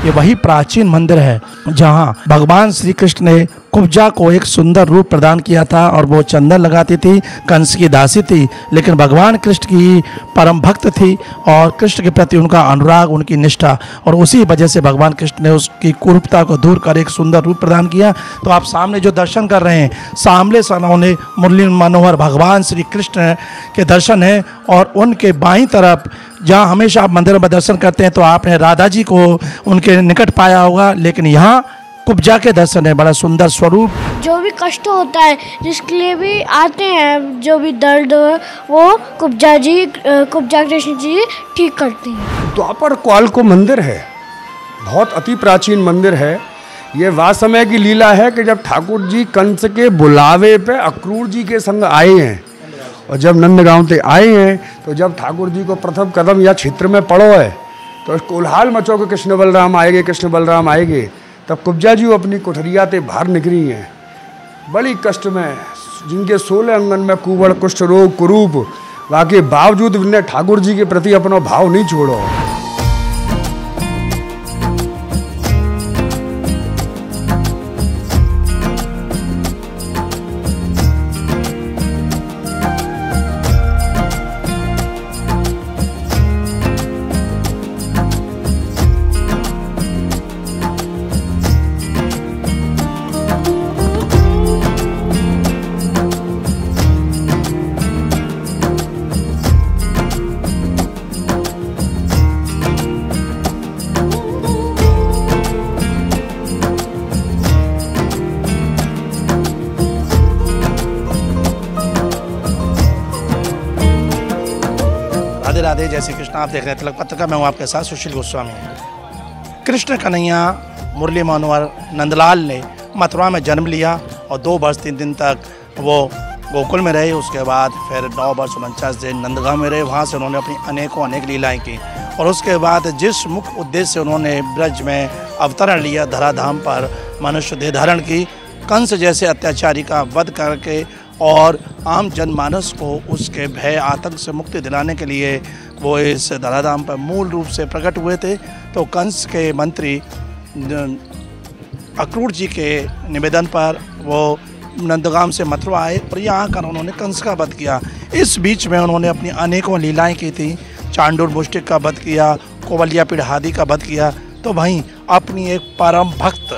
ये वही प्राचीन मंदिर है जहाँ भगवान श्री कृष्ण ने कुब्जा को एक सुंदर रूप प्रदान किया था और वो चंदन लगाती थी, कंस की दासी थी, लेकिन भगवान कृष्ण की परम भक्त थी और कृष्ण के प्रति उनका अनुराग, उनकी निष्ठा, और उसी वजह से भगवान कृष्ण ने उसकी कुरूपता को दूर कर एक सुंदर रूप प्रदान किया। तो आप सामने जो दर्शन कर रहे हैं, सामने सामने मुरली मनोहर भगवान श्री कृष्ण के दर्शन है, और उनके बाईं तरफ जहाँ हमेशा आप मंदिर में दर्शन करते हैं तो आपने राधा जी को उनके निकट पाया होगा, लेकिन यहाँ कुब्जा के दर्शन है, बड़ा सुंदर स्वरूप। जो भी कष्ट होता है, जिसके लिए भी आते हैं, जो भी दर्द है, वो कुब्जा कृष्ण जी ठीक करते हैं। द्वापर काल को मंदिर है, बहुत अति प्राचीन मंदिर है। ये वह समय की लीला है कि जब ठाकुर जी कंस के बुलावे पे अक्रूर जी के संग आए हैं, और जब नंदगांव से आए हैं तो जब ठाकुर जी को प्रथम कदम या क्षेत्र में पड़ो है तो कोलाहल मचो के कृष्ण बलराम आएंगे, कृष्ण बलराम आएंगे। तब कुब्जा जी अपनी कोठरिया से बाहर निकली हैं, बड़ी कष्ट में, जिनके 16 अंगन में कुवड़ कुष्ठ रोग कुरूप, वाके बावजूद उन्हें ठाकुर जी के प्रति अपना भाव नहीं छोड़ो। राधे राधे, जय श्री कृष्ण। आप देख रहे हैं तिलक पत्रिका, मैं हूँ आपके साथ सुशील गोस्वामी। कृष्ण कन्हैया मुरली मनोहर नंदलाल ने मथुरा में जन्म लिया और 2 वर्ष 3 दिन तक वो गोकुल में रहे। उसके बाद फिर 9 वर्ष 49 दिन नंदगांव में रहे। वहाँ से उन्होंने अपनी अनेक लीलाएं की, और उसके बाद जिस मुख्य उद्देश्य से उन्होंने ब्रज में अवतरण लिया, धराधाम पर मनुष्य देह धारण की, कंस जैसे अत्याचारी का वध करके और आम जनमानस को उसके भय आतंक से मुक्ति दिलाने के लिए वो इस धराधाम पर मूल रूप से प्रकट हुए थे। तो कंस के मंत्री अक्रूर जी के निवेदन पर वो नंदगांव से मथुरा आए और यहाँ आकर उन्होंने कंस का वध किया। इस बीच में उन्होंने अपनी अनेकों लीलाएं की थी, चांडूर मुष्टिक का वध किया, कोवलिया पीढ़ादी का वध किया। तो वहीं अपनी एक परम भक्त,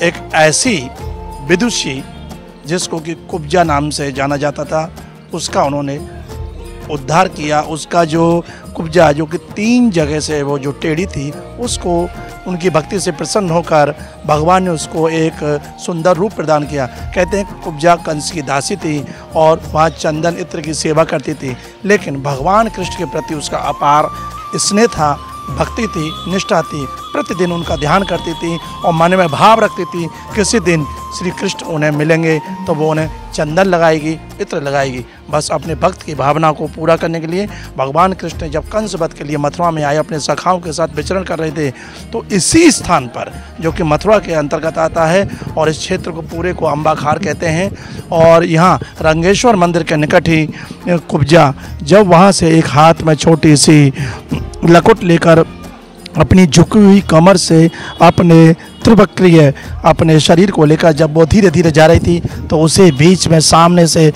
एक ऐसी विदुषी जिसको कि कुब्जा नाम से जाना जाता था, उसका उन्होंने उद्धार किया। उसका जो कुब्जा, जो कि 3 जगह से वो जो टेढ़ी थी, उसको उनकी भक्ति से प्रसन्न होकर भगवान ने उसको एक सुंदर रूप प्रदान किया। कहते हैं कुब्जा कंस की दासी थी और वहाँ चंदन इत्र की सेवा करती थी, लेकिन भगवान कृष्ण के प्रति उसका अपार स्नेह था, भक्ति थी, निष्ठा थी। प्रतिदिन उनका ध्यान करती थी और मन में भाव रखती थी, किसी दिन श्री कृष्ण उन्हें मिलेंगे तो वो उन्हें चंदन लगाएगी, इत्र लगाएगी। बस अपने भक्त की भावना को पूरा करने के लिए भगवान कृष्ण ने जब कंस वध के लिए मथुरा में आए, अपने सखाओं के साथ विचरण कर रहे थे, तो इसी स्थान पर, जो कि मथुरा के अंतर्गत आता है और इस क्षेत्र को पूरे को अंबाखार कहते हैं, और यहाँ रंगेश्वर मंदिर के निकट ही कुब्जा, जब वहाँ से एक हाथ में छोटी सी लकुट लेकर अपनी झुकी हुई कमर से अपने त्रिवक्रीय अपने शरीर को लेकर जब वो धीरे धीरे जा रही थी, तो उसे बीच में सामने से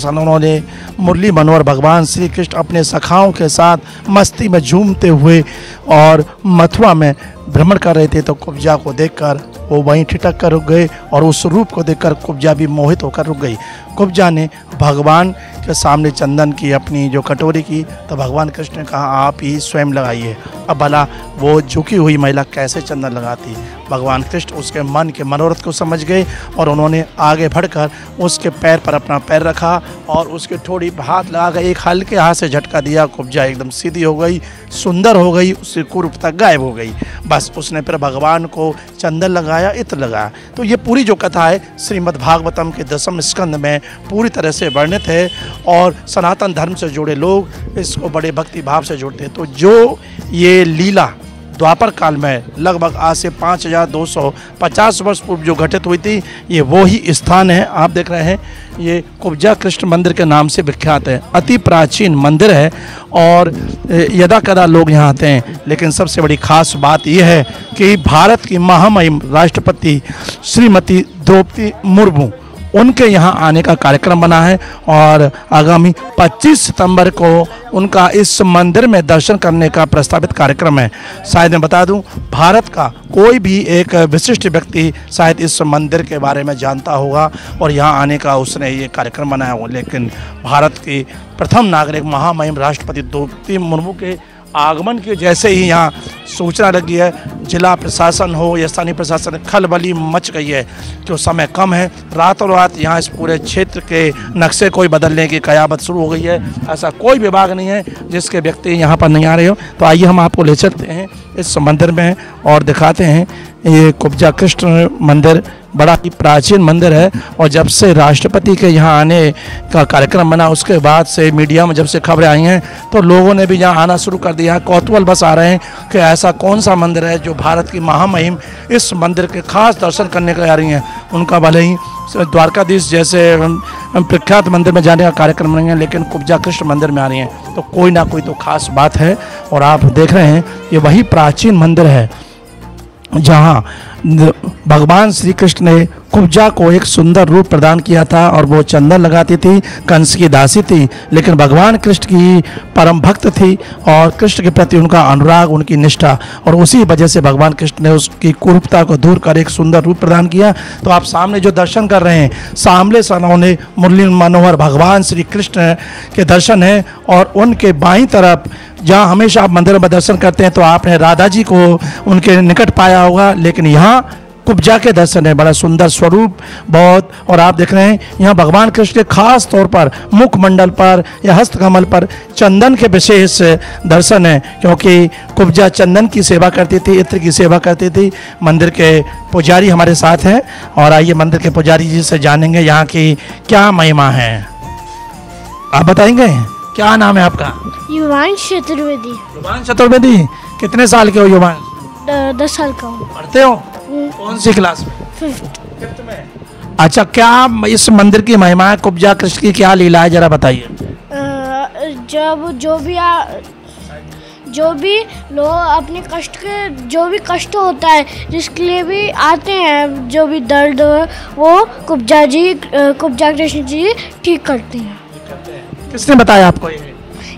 उन्होंने मुरली मनोहर भगवान श्री कृष्ण अपने सखाओं के साथ मस्ती में झूमते हुए और मथुरा में भ्रमण कर रहे थे। तो कुब्जा को देखकर वो वहीं ठिठक कर रुक गए और उस रूप को देखकर कुब्जा भी मोहित होकर रुक गई। कुब्जा ने भगवान के सामने चंदन की अपनी जो कटोरी की, तो भगवान कृष्ण ने कहा आप ही स्वयं लगाइए। अब भला वो झुकी हुई महिला कैसे चंदन लगाती? भगवान कृष्ण उसके मन के मनोरथ को समझ गए और उन्होंने आगे बढ़कर उसके पैर पर अपना पैर रखा और उसके थोड़ी हाथ लगाकर एक हल्के हाथ से झटका दिया। कुब्जा एकदम सीधी हो गई, सुंदर हो गई, उसकी कुरूपता गायब हो गई। बस उसने फिर भगवान को चंदन लगाया, इत्र लगाया। तो ये पूरी जो कथा है श्रीमद् भागवतम के 10वें स्कंद में पूरी तरह से वर्णित है और सनातन धर्म से जुड़े लोग इसको बड़े भक्ति भाव से जोड़ते हैं। तो जो ये लीला द्वापर काल में लगभग आज से 5250 वर्ष पूर्व जो घटित हुई थी, ये वो ही स्थान है। आप देख रहे हैं ये कुब्जा कृष्ण मंदिर के नाम से विख्यात है, अति प्राचीन मंदिर है और यदा कदा लोग यहाँ आते हैं। लेकिन सबसे बड़ी खास बात यह है कि भारत की महामहिम राष्ट्रपति श्रीमती द्रौपदी मुर्मू उनके यहाँ आने का कार्यक्रम बना है और आगामी 25 सितंबर को उनका इस मंदिर में दर्शन करने का प्रस्तावित कार्यक्रम है। शायद मैं बता दूं, भारत का कोई भी एक विशिष्ट व्यक्ति शायद इस मंदिर के बारे में जानता होगा और यहाँ आने का उसने ये कार्यक्रम बनाया हो, लेकिन भारत की प्रथम नागरिक महामहिम राष्ट्रपति द्रौपदी मुर्मू के आगमन के जैसे ही यहाँ सूचना लगी है, जिला प्रशासन हो या स्थानीय प्रशासन, खलबली मच गई है। जो समय कम है, रातों रात यहाँ इस पूरे क्षेत्र के नक्शे को बदलने की कयामत शुरू हो गई है। ऐसा कोई विभाग नहीं है जिसके व्यक्ति यहाँ पर नहीं आ रहे हो। तो आइए हम आपको ले चलते हैं इस मंदिर में और दिखाते हैं। ये कुब्जा कृष्ण मंदिर बड़ा ही प्राचीन मंदिर है और जब से राष्ट्रपति के यहाँ आने का कार्यक्रम बना उसके बाद से मीडिया में जब से खबरें आई हैं तो लोगों ने भी यहाँ आना शुरू कर दिया। कौतूहल बस आ रहे हैं कि ऐसा कौन सा मंदिर है जो भारत की महामहिम इस मंदिर के खास दर्शन करने के आ रही हैं। उनका भले ही द्वारकाधीश जैसे प्रख्यात मंदिर में जाने का कार्यक्रम नहीं है, लेकिन कुब्जा कृष्ण मंदिर में आ रही हैं तो कोई ना कोई तो खास बात है। और आप देख रहे हैं ये वही प्राचीन मंदिर है जहाँ भगवान श्री कृष्ण ने कुब्जा को एक सुंदर रूप प्रदान किया था और वो चंदन लगाती थी, कंस की दासी थी, लेकिन भगवान कृष्ण की परम भक्त थी और कृष्ण के प्रति उनका अनुराग, उनकी निष्ठा, और उसी वजह से भगवान कृष्ण ने उसकी कुरूपता को दूर कर एक सुंदर रूप प्रदान किया। तो आप सामने जो दर्शन कर रहे हैं, सामने सनौने मुरली मनोहर भगवान श्री कृष्ण के दर्शन हैं और उनके बाईं तरफ जहाँ हमेशा आप मंदिर में दर्शन करते हैं तो आपने राधा जी को उनके निकट पाया होगा, लेकिन यहाँ कुब्जा के दर्शन है। बड़ा सुंदर स्वरूप बहुत। और आप देख रहे हैं यहाँ भगवान कृष्ण के खास तौर पर मुखमंडल पर या हस्तकमल पर चंदन के विशेष दर्शन है, क्योंकि कुब्जा चंदन की सेवा करती थी, इत्र की सेवा करती थी। मंदिर के पुजारी हमारे साथ हैं और आइए मंदिर के पुजारी जी से जानेंगे यहाँ की क्या महिमा है। आप बताएंगे क्या नाम है आपका? युवांश चतुर्वेदी। युवांश चतुर्वेदी, कितने साल के हो युवांश? 10 साल का हूँ। पढ़ते हो कौन सी क्लास में? 5th में। अच्छा, क्या इस मंदिर की महिमा है? कुब्जा कृष्ण की क्या लीला है, जरा बताइए। जब जो भी लोग अपने कष्ट के जो भी कष्ट होता है जिसके लिए भी आते हैं, जो भी दर्द वो कुब्जा कृष्ण जी ठीक करते हैं। किसने बताया आपको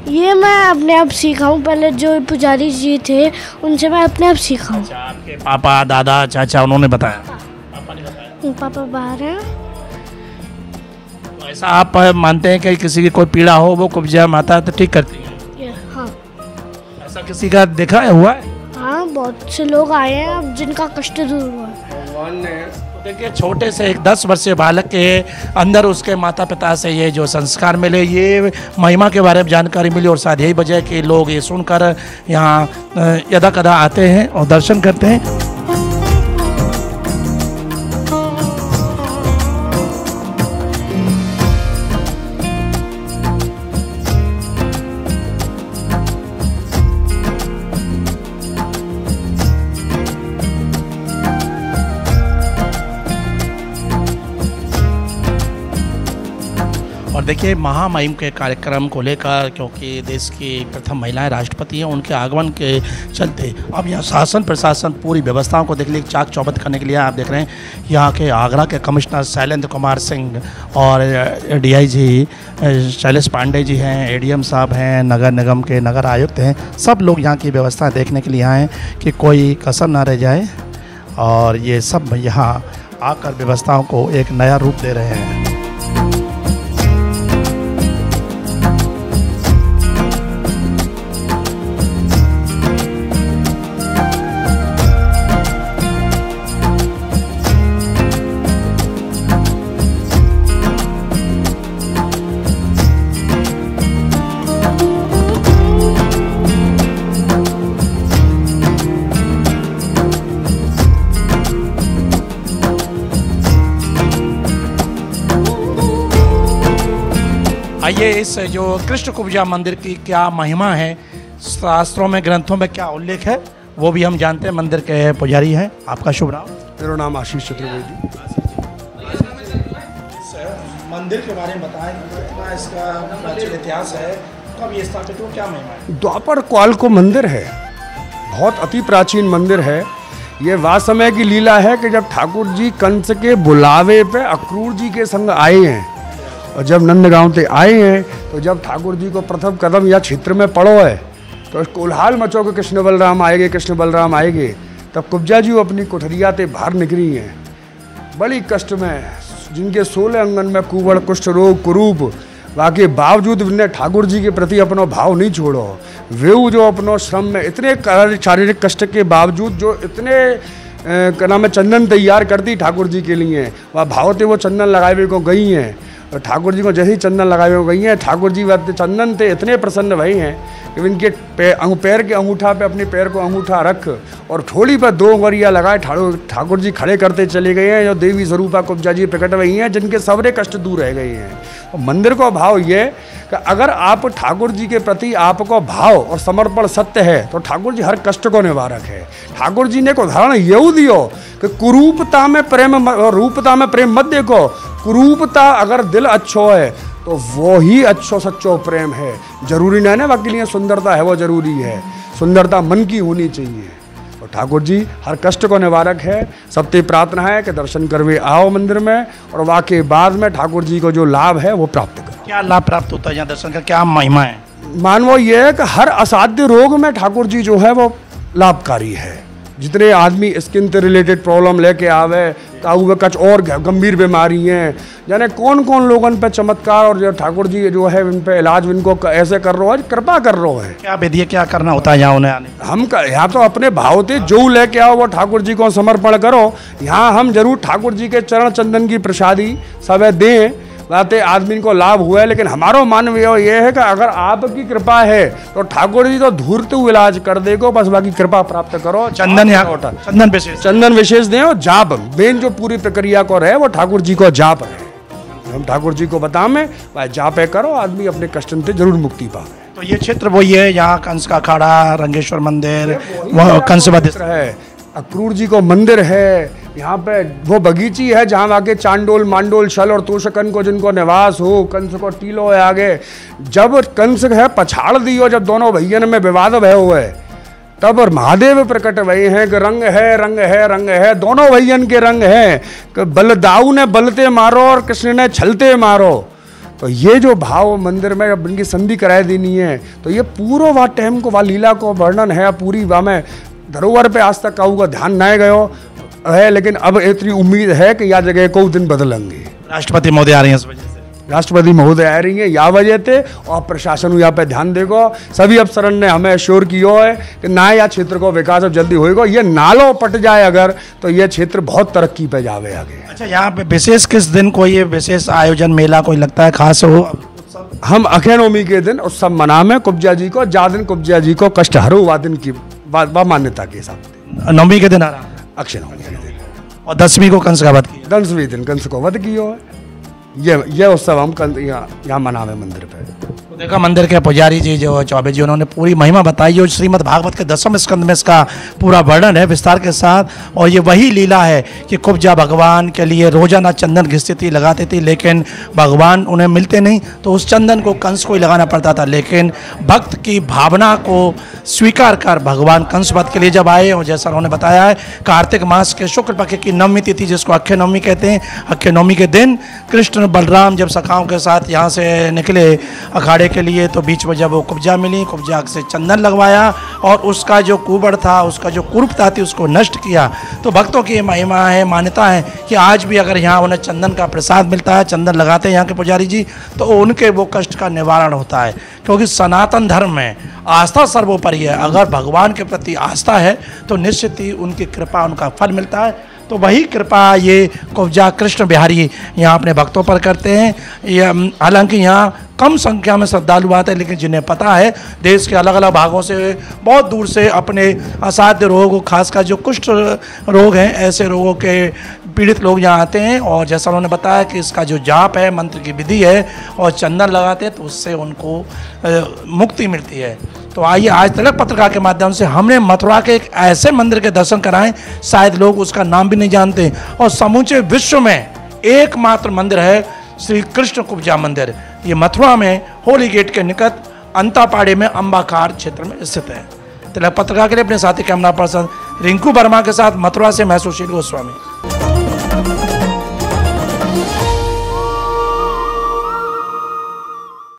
ये मैं अपने आप सीखा हूँ। पहले जो पुजारी जी थे उनसे मैं अपने आप सीखा हूँ। अच्छा, आपके पापा, दादा, चाचा उन्होंने बताया? पापा ने बताया। पापा बाहर हैं। तो ऐसा आप मानते हैं कि किसी की कोई पीड़ा हो वो कुब्जा माता तो ठीक करती है? हाँ। ऐसा किसी का देखा है, हुआ है? हाँ, बहुत से लोग आए हैं जिनका कष्ट दूर हुआ है। देखिए, छोटे से एक 10 वर्षीय बालक के अंदर उसके माता पिता से ये जो संस्कार मिले, ये महिमा के बारे में जानकारी मिली और शायद यही वजह है कि लोग ये सुनकर यहाँ यदा कदा आते हैं और दर्शन करते हैं। और देखिए, महामहिम के कार्यक्रम को लेकर, क्योंकि देश की प्रथम महिलाएं राष्ट्रपति हैं, उनके आगमन के चलते अब यहाँ शासन प्रशासन पूरी व्यवस्थाओं को देखने चाक चौबंद करने के लिए आप देख रहे हैं यहाँ के आगरा के कमिश्नर शैलेंद्र कुमार सिंह और DIG शैलेश पांडे जी हैं, ADM साहब हैं, नगर निगम के नगर आयुक्त हैं, सब लोग यहाँ की व्यवस्था देखने के लिए आए कि कोई कसर ना रह जाए और ये सब यहाँ आकर व्यवस्थाओं को एक नया रूप दे रहे हैं। आइए इस जो कृष्ण कुब्जा मंदिर की क्या महिमा है, शास्त्रों में ग्रंथों में क्या उल्लेख है वो भी हम जानते हैं, मंदिर के पुजारी हैं। आपका शुभ नाम? मेरा नाम आशीष चतुर्वेदी। मंदिर के बारे में बताएं, कितना इसका प्राचीन इतिहास है, कब ये स्थापित हुआ, क्या महिमा है? द्वापर काल को मंदिर है, बहुत अति प्राचीन मंदिर है। ये वह समय की लीला है कि जब ठाकुर जी कंस के बुलावे पे अक्रूर जी के संग आए हैं, और जब नंदगांव से आए हैं तो जब ठाकुर जी को प्रथम कदम या क्षेत्र में पड़ो है तो कोलाहल मचो के कृष्ण बलराम आएंगे, कृष्ण बलराम आएंगे। तब कुब्जा जी अपनी कोठरिया से बाहर निकली हैं, बड़ी कष्ट में, जिनके 16 अंगन में कुवड़, कुष्ठ रोग, कुरूप, बाकी बावजूद उन्हें ठाकुर जी के प्रति अपना भाव नहीं छोड़ो। वे जो अपनो श्रम में इतने शारीरिक कष्ट के बावजूद जो इतने क्या नाम है चंदन तैयार करती ठाकुर जी के लिए, वह भाव थे वो चंदन लगाए को गई हैं। और ठाकुर जी को जैसे ही चंदन लगाए को गई हैं, ठाकुर जी वह चंदन से इतने प्रसन्न भई हैं कि इनके पैर के अंगूठा पे अपने पैर को अंगूठा रख और ठोड़ी पर 2 उंगलियां लगाए ठाकुर जी खड़े करते चले गए हैं। जो देवी स्वरूपा कुब्जा जी प्रकट हुई हैं, जिनके सबरे कष्ट दूर रह गए हैं। और मंदिर को भाव ये कि अगर आप ठाकुर जी के प्रति आपको भाव और समर्पण सत्य है तो ठाकुर जी हर कष्ट को निवारक है। ठाकुर जी ने एक उदाहरण यू दियो कि कुरूपता में प्रेम और रूपता में प्रेम मत देखो। कुरूपता अगर दिल अच्छो है तो वो ही अच्छो सच्चो प्रेम है। जरूरी नहीं ना बाकी लिए सुंदरता है वो जरूरी है, सुंदरता मन की होनी चाहिए। और ठाकुर जी हर कष्ट को निवारक है। सबसे प्रार्थना है कि दर्शन करवे आओ मंदिर में, और वाकई बाद में ठाकुर जी को जो लाभ है वो प्राप्त करो। क्या लाभ प्राप्त होता है यहाँ दर्शन का, क्या महिमा है? मानवो ये है कि हर असाध्य रोग में ठाकुर जी जो है वो लाभकारी है। जितने आदमी स्किन से रिलेटेड प्रॉब्लम लेके आवे, काऊ कच और गंभीर बीमारी हैं, यानी कौन कौन लोगन पे चमत्कार और जो ठाकुर जी जो है उन पे इलाज इनको ऐसे कर रहा है, कृपा कर रहा है। क्या विधि, क्या करना होता है यहाँ उन्हें आने? हम यहाँ तो अपने भाव से जो लेके आओ वो ठाकुर जी को समर्पण करो। यहाँ हम जरूर ठाकुर जी के चरण चंदन की प्रसादी सब दें, बातें आदमी को लाभ हुआ है। लेकिन हमारा मानव ये है कि अगर आपकी कृपा है तो ठाकुर जी तो धूर्त इलाज कर देगो, बस बाकी कृपा प्राप्त करो। चंदन यहाँ चंदन विशेष दें और जाप बेन जो पूरी प्रक्रिया को रहे वो ठाकुर जी को जाप है। हम ठाकुर जी को बताएं भाई जाप है करो, आदमी अपने कष्ट से जरूर मुक्ति पावे। तो ये क्षेत्र वही है, यहाँ कंस का अखाड़ा, रंगेश्वर मंदिर, वह कंस है, अक्रूर जी को मंदिर है। यहाँ पे वो बगीची है जहाँ आगे चांडोल, मांडोल, छल और तोषकन को जिनको निवास हो, कंस को टीलो है आगे। जब कंस है पछाड़ दियो, जब दोनों भैयन में विवाद भय हुए, तब और महादेव प्रकट भये हैं कि रंग है, रंग है, रंग है, दोनों भैयन के रंग हैं कि बलदाऊ ने बलते मारो और कृष्ण ने छलते मारो। तो ये जो भाव मंदिर में जब इनकी संधि कराई देनी है तो ये पूरा वह टाइम को वह लीला को वर्णन है पूरी। वह में धरोहर पे आज तक काऊ का ध्यान नहीं गयो है, लेकिन अब इतनी उम्मीद है कि यह जगह को दिन बदलेंगे। राष्ट्रपति महोदय आ रही हैं इस वजह से, राष्ट्रपति महोदय आ रही हैं या वजह से, और प्रशासन यहाँ पे ध्यान देगो। सभी अफसरन ने हमें एश्योर किया है कि ना यह क्षेत्र को विकास अब जल्दी होएगा। ये नालो पट जाए अगर तो यह क्षेत्र बहुत तरक्की पे जावे आगे। अच्छा, यहाँ पे विशेष किस दिन को ये विशेष आयोजन मेला कोई लगता है खास हो? हम अक्षय नवमी के दिन उत्सव मनावे कुब्जा जी को, जा दिन कुब्जा जी को कष्ट हरो वा दिन की मान्यता के हिसाब से। नवमी के दिन आ रहा है अक्षय नवमी के दिन, और 10वीं को कंस का वध किया। 10वें दिन कंस को वध किया है। ये उत्सव हम यहाँ मनावे मंदिर पे। तो देखा मंदिर के पुजारी जी जो चौबे जी, उन्होंने पूरी महिमा बताई और श्रीमद् भागवत के 10वें स्कंद में इसका पूरा वर्णन है विस्तार के साथ। और ये वही लीला है कि कुब्जा भगवान के लिए रोजाना चंदन घिसती थी, लगाती थी, लेकिन भगवान उन्हें मिलते नहीं, तो उस चंदन को कंस को ही लगाना पड़ता था। लेकिन भक्त की भावना को स्वीकार कर भगवान कंस वध के लिए जब आए, और जैसा उन्होंने बताया है कार्तिक मास के शुक्ल पक्ष की नवमी तिथि जिसको अक्षय नवमी कहते हैं, अक्षय नवमी के दिन कृष्ण बलराम जब सखाओं के साथ यहाँ से निकले अखाड़े के लिए, तो बीच में जब वो कुब्जा मिली, कुब्जा से चंदन लगवाया और उसका जो कुबड़ था, उसका जो कुरूपता थी, उसको नष्ट किया। तो भक्तों की महिमा है, मान्यता है कि आज भी अगर यहाँ उन्हें चंदन का प्रसाद मिलता है, चंदन लगाते हैं यहाँ के पुजारी जी, तो उनके वो कष्ट का निवारण होता है। क्योंकि सनातन धर्म में आस्था सर्वोपरि है। अगर भगवान के प्रति आस्था है तो निश्चित ही उनकी कृपा, उनका फल मिलता है। तो वही कृपा ये कुब्जा कृष्ण बिहारी यहाँ अपने भक्तों पर करते हैं। ये हालांकि यहाँ कम संख्या में श्रद्धालु आते हैं, लेकिन जिन्हें पता है देश के अलग अलग भागों से, बहुत दूर से अपने असाध्य रोग, खासकर जो कुष्ठ रोग हैं, ऐसे रोगों के पीड़ित लोग यहाँ आते हैं और जैसा उन्होंने बताया कि इसका जो जाप है, मंत्र की विधि है और चंदन लगाते हैं तो उससे उनको मुक्ति मिलती है। तो आइए आज तिलक पत्रिका के माध्यम से हमने मथुरा के एक ऐसे मंदिर के दर्शन कराएं, शायद लोग उसका नाम भी नहीं जानते और समूचे विश्व में एकमात्र मंदिर है श्री कृष्ण कुब्जा मंदिर। ये मथुरा में होली गेट के निकट अंतापाड़े में अंबाकार क्षेत्र में स्थित है। तिलक पत्रिका के लिए अपने साथी कैमरा पर्सन रिंकू वर्मा के साथ मथुरा से मैं सुशील गोस्वामी।